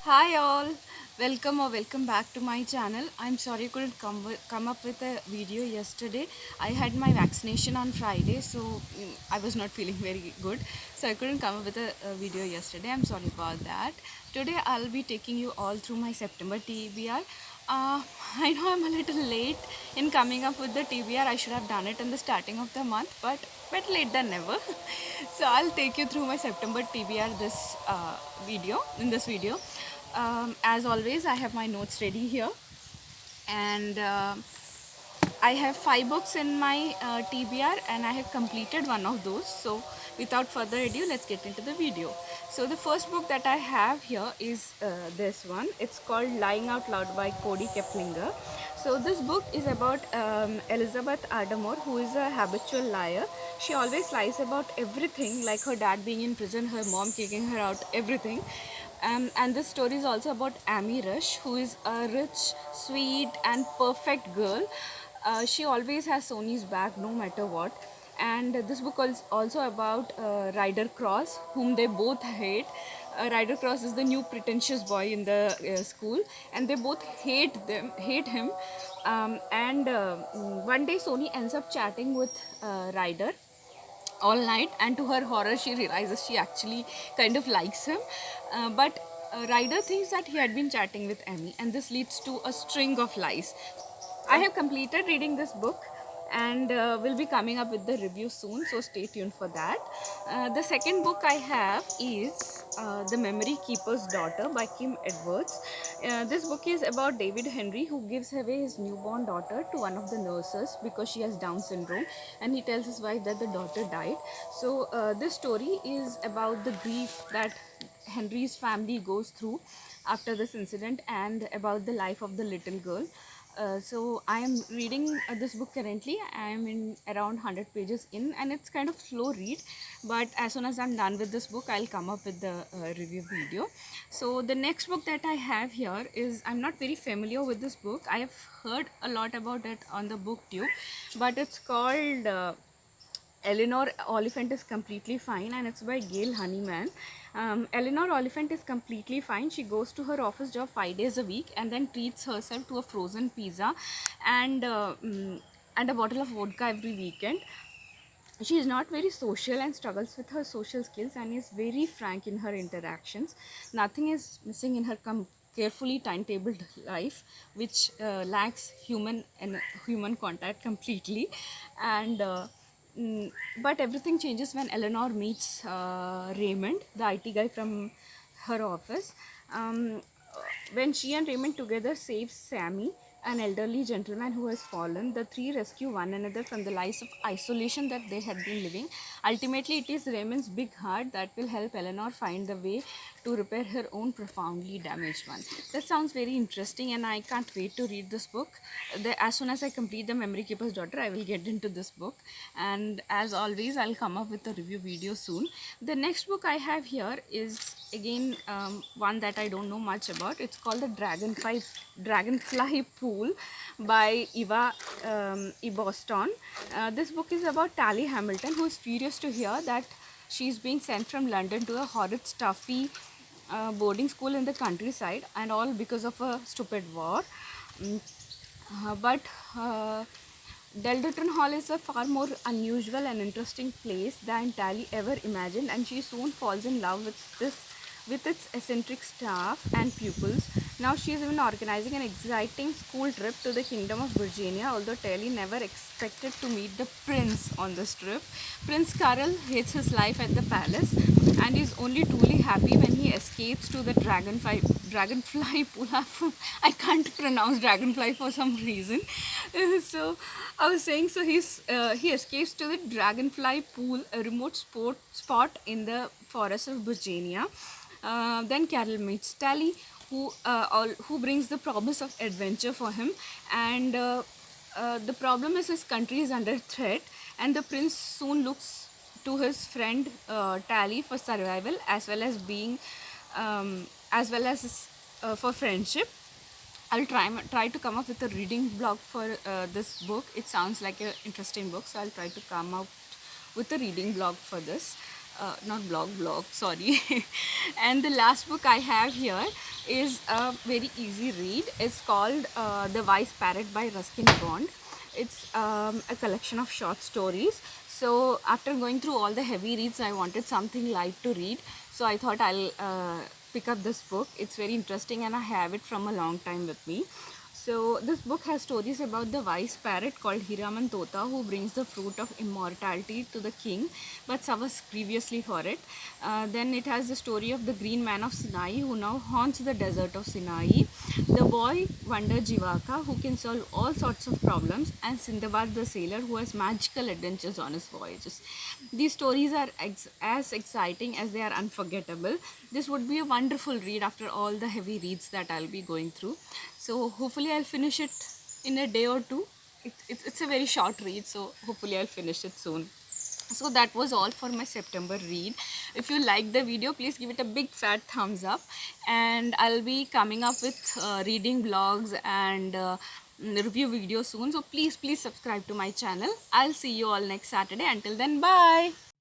Hi all, welcome back to my channel. I'm sorry I couldn't come up with a video yesterday. I had my vaccination on Friday, so I was not feeling very good, so I couldn't come up with a video yesterday. I'm sorry about that. Today I'll be taking you all through my September TBR. Uh, I know I'm a little late in coming up with the TBR. I should have done it in the starting of the month, but better late than never. So I'll take you through my September TBR in this video. As always, I have my notes ready here, and I have 5 books in my TBR, and I have completed one of those. So without further ado, let's get into the video. So the first book that I have here is this one. It's called Lying Out Loud by Cody Keplinger. So this book is about Elizabeth Ardmore, who is a habitual liar. She always lies about everything, like her dad being in prison, her mom kicking her out, everything. And this story is also about Amy Rush, who is a rich, sweet, and perfect girl. She always has Sony's back no matter what. And this book is also about Ryder Cross, whom they both hate. Ryder Cross is the new pretentious boy in the school, and they both hate him. And one day, Sony ends up chatting with Ryder all night, and to her horror she realizes she actually kind of likes him, but Ryder thinks that he had been chatting with Amy, and this leads to a string of lies. I have completed reading this book, and will be coming up with the review soon, so stay tuned for that. The second book I have is The Memory Keeper's Daughter by Kim Edwards. This book is about David Henry, who gives away his newborn daughter to one of the nurses because she has Down syndrome, and he tells his wife that the daughter died. So this story is about the grief that Henry's family goes through after this incident, and about the life of the little girl. So I am reading this book currently. I am in around 100 pages in, and it's kind of slow read, but as soon as I'm done with this book, I'll come up with the review video. So the next book that I have here is, I'm not very familiar with this book. I have heard a lot about it on the booktube, but it's called Eleanor, Oliphant is Completely Fine, and it's by Gail Honeyman. Eleanor Oliphant is completely fine. She goes to her office job 5 days a week and then treats herself to a frozen pizza and and a bottle of vodka every weekend. She is not very social and struggles with her social skills, and is very frank in her interactions. Nothing is missing in her carefully timetabled life, which lacks human contact completely. And but everything changes when Eleanor meets Raymond, the IT guy from her office. Um, when she and Raymond together save Sammy, an elderly gentleman who has fallen, the three rescue one another from the lives of isolation that they had been living. Ultimately, it is Raymond's big heart that will help Eleanor find the way to repair her own profoundly damaged one. That sounds very interesting, and I can't wait to read this book. As soon as I complete The Memory Keeper's Daughter, I will get into this book, and as always, I'll come up with a review video soon. The next book I have here is again one that I don't know much about. It's called The Dragonfly Pool by Eva Eboston. This book is about Tally Hamilton, who is furious to hear that she's being sent from London to a horrid, stuffy boarding school in the countryside, and all because of a stupid war. But Delderton Hall is a far more unusual and interesting place than Tally ever imagined, and she soon falls in love with its eccentric staff and pupils. Now she is even organizing an exciting school trip to the Kingdom of Virginia, although Tally never expected to meet the prince on this trip. Prince Carl hates his life at the palace and is only truly happy when he escapes to the dragonfly pool. I can't pronounce dragonfly for some reason. So I was saying, so he escapes to the dragonfly pool, a remote spot in the forest of Virginia. Then Carol meets Tally, who brings the promise of adventure for him, and the problem is his country is under threat, and the prince soon looks to his friend Tally for survival, as well as for friendship. I'll try to come up with a reading blog for this book. It sounds like an interesting book, so I'll try to come up with a reading blog for this. not blog, sorry. And the last book I have here is a very easy read. It's called The Vice Parrot by Ruskin Bond. It's a collection of short stories. So after going through all the heavy reads, I wanted something light to read. So I thought I'll pick up this book. It's very interesting and I have it from a long time with me. So this book has stories about the wise parrot called Hiraman Tota, who brings the fruit of immortality to the king but suffers grievously for it. Then it has the story of the green man of Sinai who now haunts the desert of Sinai, the boy wonder Jivaka who can solve all sorts of problems, and Sindbad the sailor who has magical adventures on his voyages. These stories are as exciting as they are unforgettable. This would be a wonderful read after all the heavy reads that I'll be going through. So hopefully I'll finish it in a day or two. It's a very short read, so hopefully I'll finish it soon. So that was all for my September read. If you like the video, please give it a big fat thumbs up, and I'll be coming up with reading blogs and review videos soon. So please subscribe to my channel. I'll see you all next Saturday. Until then, bye.